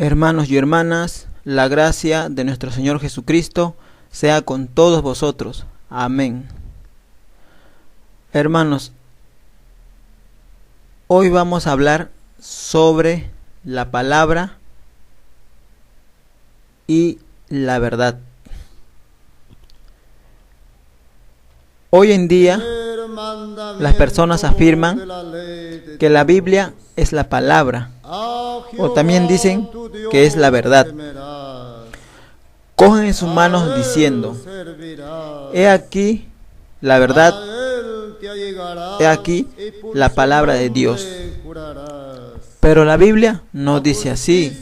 Hermanos y hermanas, la gracia de nuestro Señor Jesucristo sea con todos vosotros. Amén. Hermanos, hoy vamos a hablar sobre la palabra y la verdad. Hoy en día, las personas afirman que la Biblia es la palabra, o también dicen que es la verdad. Cogen en sus manos diciendo: he aquí la verdad, he aquí la palabra de Dios. Pero la Biblia no dice así.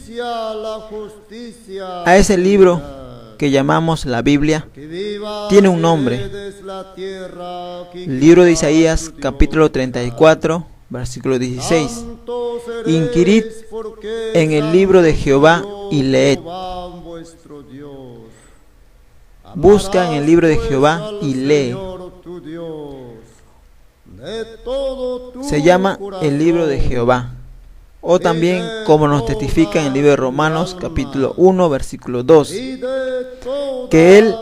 A ese libro que llamamos la Biblia tiene un nombre: libro de Isaías, capítulo 34, versículo 16. Inquirid en el libro de Jehová y leed. Busca en el libro de Jehová y lee. Se llama el libro de Jehová, o también como nos testifica en el libro de Romanos, capítulo 1, versículo 2, que Él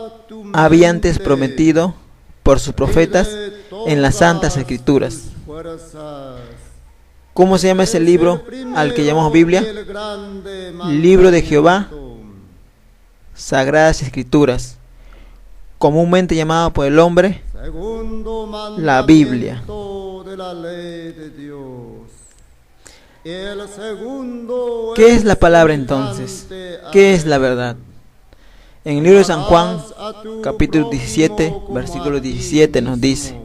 había antes prometido por sus profetas en las Santas Escrituras. ¿Cómo se llama ese libro al que llamamos Biblia? Libro de Jehová, Sagradas Escrituras, comúnmente llamado por el hombre la Biblia. ¿Qué es la palabra entonces? ¿Qué es la verdad? En el libro de San Juan, capítulo 17, versículo 17 nos dice: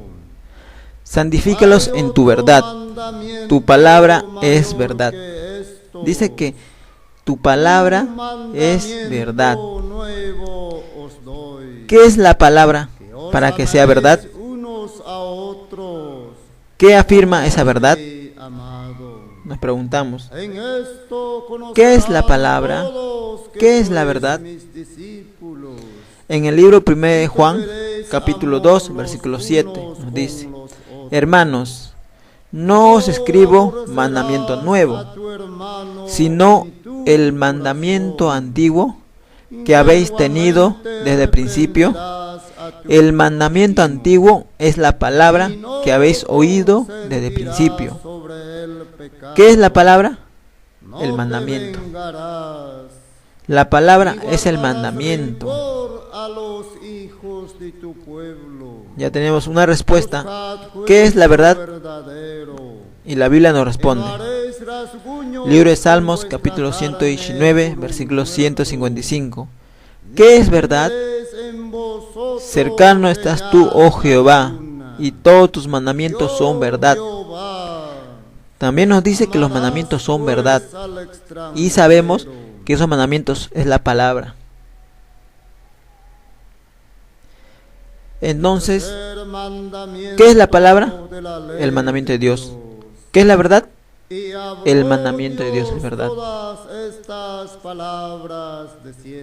santifícalos en tu verdad, tu palabra es verdad. Dice que tu palabra es verdad. ¿Qué es la palabra para que sea verdad? ¿Qué afirma esa verdad? Nos preguntamos: ¿qué es la palabra? ¿Qué es la verdad? En el libro 1 de Juan, capítulo 2, versículo 7, nos dice: hermanos, no os escribo mandamiento nuevo, sino el mandamiento antiguo que habéis tenido desde el principio. El mandamiento antiguo es la palabra que habéis oído desde el principio. ¿Qué es la palabra? El mandamiento. La palabra es el mandamiento. Ya tenemos una respuesta. ¿Qué es la verdad? Y la Biblia nos responde. Libro de Salmos, capítulo 119, versículo 155. ¿Qué es verdad? Cercano estás tú, oh Jehová, y todos tus mandamientos son verdad. También nos dice que los mandamientos son verdad, y sabemos que esos mandamientos es la palabra. Entonces, ¿qué es la palabra? El mandamiento de Dios. ¿Qué es la verdad? El mandamiento de Dios es verdad.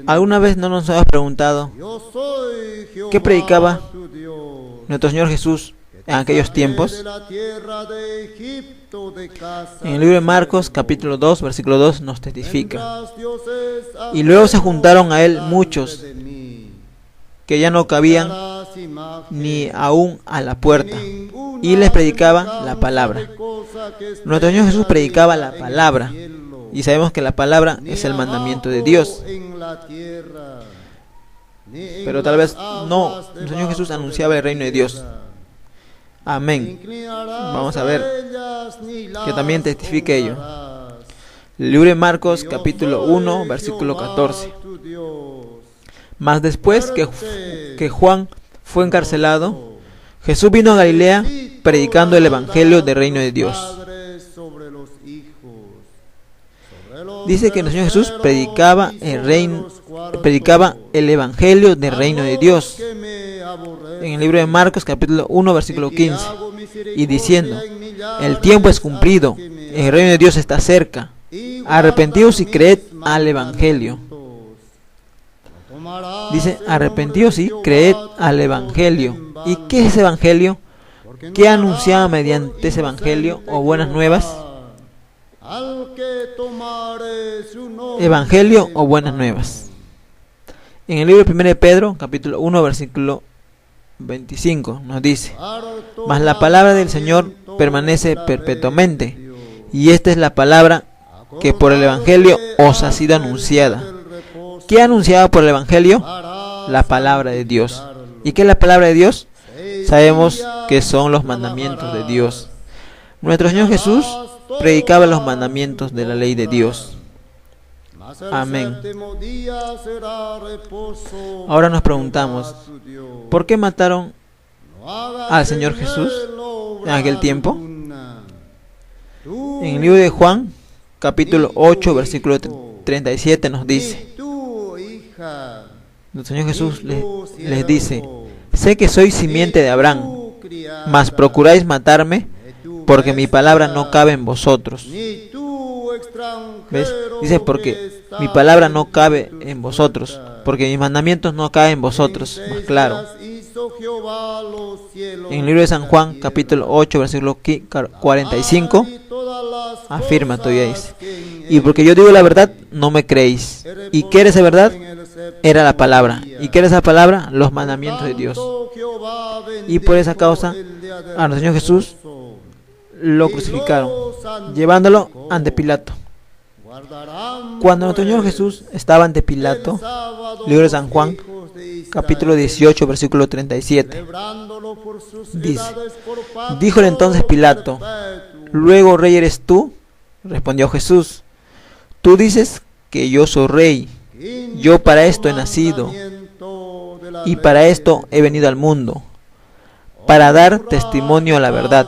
¿Alguna vez no nos hemos preguntado qué predicaba nuestro Señor Jesús en aquellos tiempos? En el libro de Marcos, capítulo 2, versículo 2, nos testifica: y luego se juntaron a él muchos que ya no cabían ni aún a la puerta, y les predicaba la palabra. Nuestro Señor Jesús predicaba la palabra, y sabemos que la palabra es el mandamiento de Dios. Pero tal vez no, nuestro Señor Jesús anunciaba el reino de Dios. Amén. Vamos a ver que también testifique ello. El libro de Marcos, capítulo 1, versículo 14. Mas después que Juan fue encarcelado, Jesús vino a Galilea predicando el evangelio del reino de Dios. Dice que el Señor Jesús predicaba el evangelio del reino de Dios. En el libro de Marcos, capítulo 1, versículo 15. Y diciendo: el tiempo es cumplido, el reino de Dios está cerca. Arrepentíos y creed al evangelio. Dice: arrepentíos y creed al evangelio. ¿Y qué es ese evangelio? ¿Qué anunciaba mediante ese evangelio o buenas nuevas? Evangelio o buenas nuevas. En el libro de 1 de Pedro, capítulo 1, versículo 25, nos dice: mas la palabra del Señor permanece perpetuamente, y esta es la palabra que por el Evangelio os ha sido anunciada. ¿Qué ha anunciado por el Evangelio? La palabra de Dios. ¿Y qué es la palabra de Dios? Sabemos que son los mandamientos de Dios. Nuestro Señor Jesús predicaba los mandamientos de la ley de Dios. Amén. Ahora nos preguntamos, ¿por qué mataron al Señor Jesús en aquel tiempo? En el libro de Juan, capítulo 8, versículo 37 nos dice: nuestro Señor Jesús les dice: sé que soy simiente de Abraham, mas procuráis matarme, porque mi palabra no cabe en vosotros. ¿Ves? Dice: porque mi palabra no cabe en vosotros, porque mis mandamientos no caben en vosotros. Más claro, en el libro de San Juan, capítulo 8, versículo 45, afirma todavía, dice: y porque yo digo la verdad, no me creéis. ¿Y qué era esa verdad? Era la palabra. ¿Y qué era esa palabra? Los mandamientos de Dios. Y por esa causa, a nuestro Señor Jesús lo crucificaron, llevándolo ante Pilato. Cuando nuestro Señor Jesús estaba ante Pilato, libro de San Juan, capítulo 18, versículo 37, dice: díjole entonces Pilato: ¿luego rey eres tú? Respondió Jesús: tú dices que yo soy rey. Yo para esto he nacido, y para esto he venido al mundo, para dar testimonio a la verdad.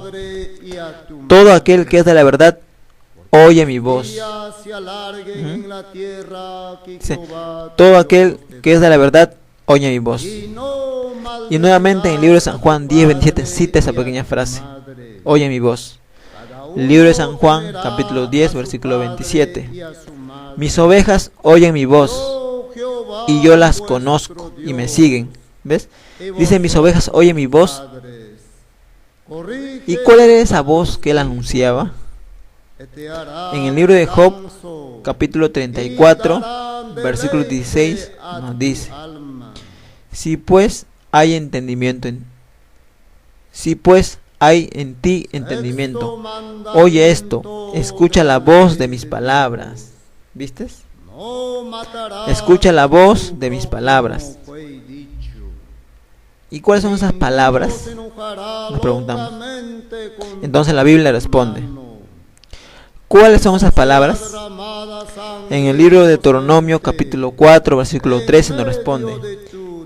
Todo aquel que es de la verdad oye mi voz. Sí. Todo aquel que es de la verdad oye mi voz. Y nuevamente en el libro de San Juan 10, 27 cita esa pequeña frase: oye mi voz. Libro de San Juan, capítulo 10, versículo 27. Mis ovejas oyen mi voz, y yo las conozco y me siguen. ¿Ves? Dice: mis ovejas oyen mi voz. ¿Y cuál era esa voz que él anunciaba? En el libro de Job, capítulo 34, versículo 16, nos dice: si pues hay entendimiento hay en ti entendimiento, oye esto, escucha la voz de mis palabras. ¿Viste? Escucha la voz de mis palabras. ¿Y cuáles son esas palabras? Nos preguntamos. Entonces la Biblia responde: ¿cuáles son esas palabras? En el libro de Deuteronomio, capítulo 4, versículo 13, nos responde: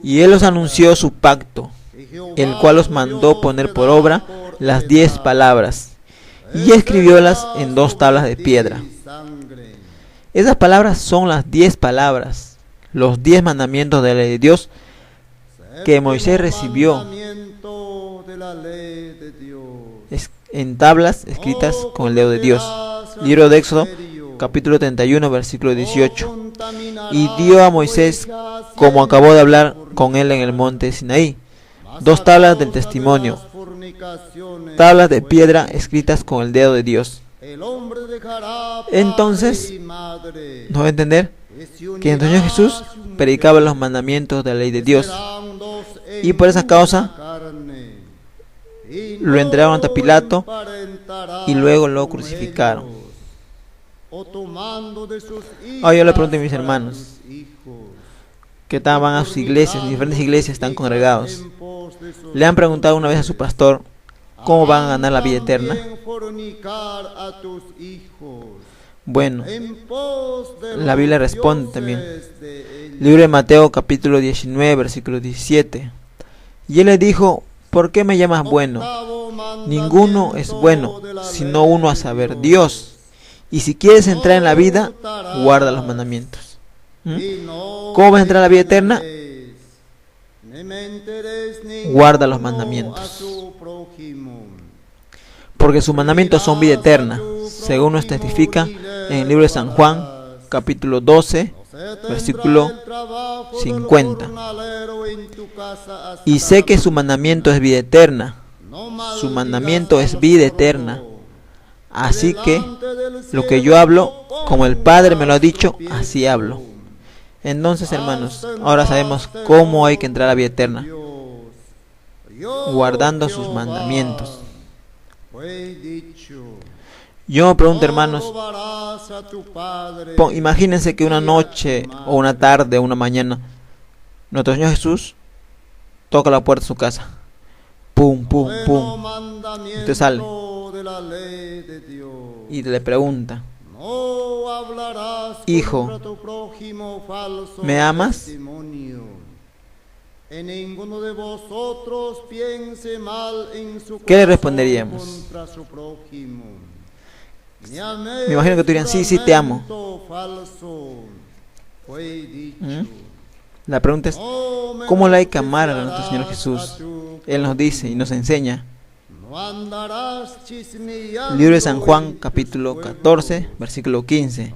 y él os anunció su pacto, el cual os mandó poner por obra las 10 palabras, y escribiólas en 2 tablas de piedra. Esas palabras son las 10 palabras, los 10 mandamientos de la ley de Dios que Moisés recibió en tablas escritas con el dedo de Dios. Libro de Éxodo, capítulo 31, versículo 18. Y dio a Moisés, como acabó de hablar con él en el monte Sinaí, 2 tablas del testimonio, tablas de piedra escritas con el dedo de Dios. Entonces, nos va a entender que el Señor Jesús predicaba los mandamientos de la ley de Dios, y por esa causa lo entregaron ante Pilato y luego lo crucificaron. Ahora yo le pregunto a mis hermanos que van a sus iglesias, diferentes iglesias, están congregados, ¿le han preguntado una vez a su pastor cómo van a ganar la vida eterna? Bueno, la Biblia responde también. Libro de Mateo, capítulo 19, versículo 17. Y él le dijo: ¿por qué me llamas bueno? Ninguno es bueno, sino uno, a saber, Dios. Y si quieres entrar en la vida, guarda los mandamientos. ¿Cómo vas a entrar a la vida eterna? Guarda los mandamientos. Porque sus mandamientos son vida eterna, según nos testifica en el libro de San Juan, capítulo 12, versículo 50. Y sé que su mandamiento es vida eterna. Su mandamiento es vida eterna. Así que lo que yo hablo, como el Padre me lo ha dicho, así hablo. Entonces, hermanos, ahora sabemos cómo hay que entrar a la vida eterna, guardando sus mandamientos. Yo me pregunto, hermanos, imagínense que una noche o una tarde o una mañana nuestro Señor Jesús toca la puerta de su casa. Pum, pum, pum. Usted sale y le pregunta: hijo, ¿me amas? ¿Qué le responderíamos? Me imagino que tú dirían: sí, sí, te amo. La pregunta es: ¿cómo le hay que amar a nuestro Señor Jesús? Él nos dice y nos enseña. Libro de San Juan, capítulo 14, versículo 15.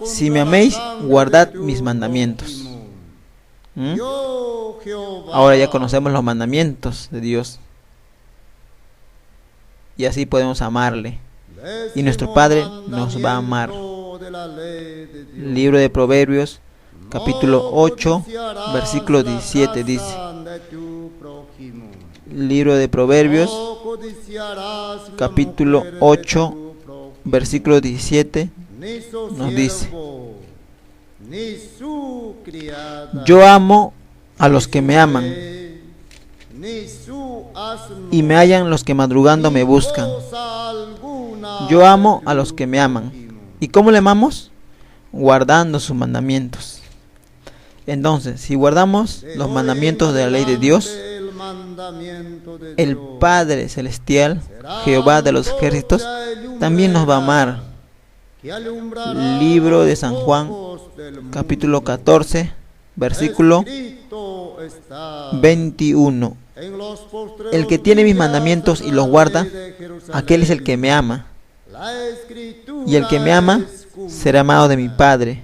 Si me améis, guardad mis mandamientos. Ahora ya conocemos los mandamientos de Dios, y así podemos amarle, y nuestro Padre nos va a amar. Libro de Proverbios, capítulo 8, versículo 17 dice. Libro de Proverbios, capítulo 8, versículo 17 nos dice: yo amo a los que me aman, y me hallan los que madrugando me buscan. Yo amo a los que me aman. ¿Y cómo le amamos? Guardando sus mandamientos. Entonces, si guardamos los mandamientos de la ley de Dios, el Padre Celestial, Jehová de los ejércitos, también nos va a amar. Libro de San Juan, capítulo 14, versículo 21. El que tiene mis mandamientos y los guarda, aquel es el que me ama. Y el que me ama será amado de mi Padre,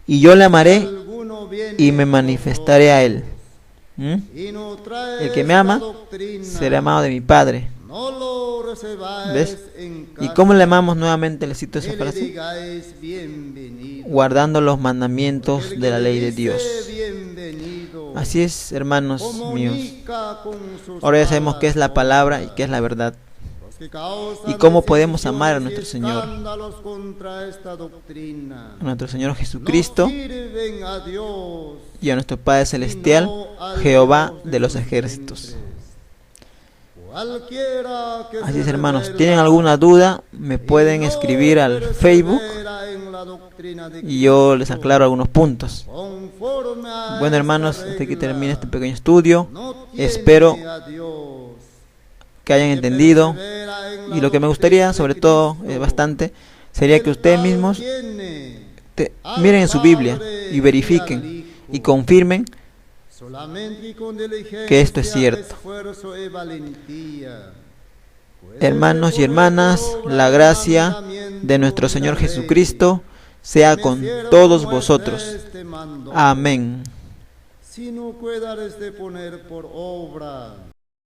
y yo le amaré y me manifestaré a él. El que me ama será amado de mi Padre. ¿Ves? ¿Y cómo le amamos? Nuevamente le cito esa frase: guardando los mandamientos de la ley de Dios. Así es, hermanos míos. Ahora ya sabemos qué es la palabra y qué es la verdad, y cómo podemos amar a nuestro Señor, a nuestro Señor Jesucristo, y a nuestro Padre Celestial, Jehová de los ejércitos. Así es, hermanos, ¿tienen alguna duda? Me pueden escribir al Facebook y yo les aclaro algunos puntos. Bueno, hermanos, hasta aquí termina este pequeño estudio. Espero que hayan entendido, y lo que me gustaría, sobre todo, bastante, sería que ustedes mismos miren en su Biblia y verifiquen y confirmen que esto es cierto. Hermanos y hermanas, la gracia de nuestro Señor Jesucristo sea con todos vosotros. Amén.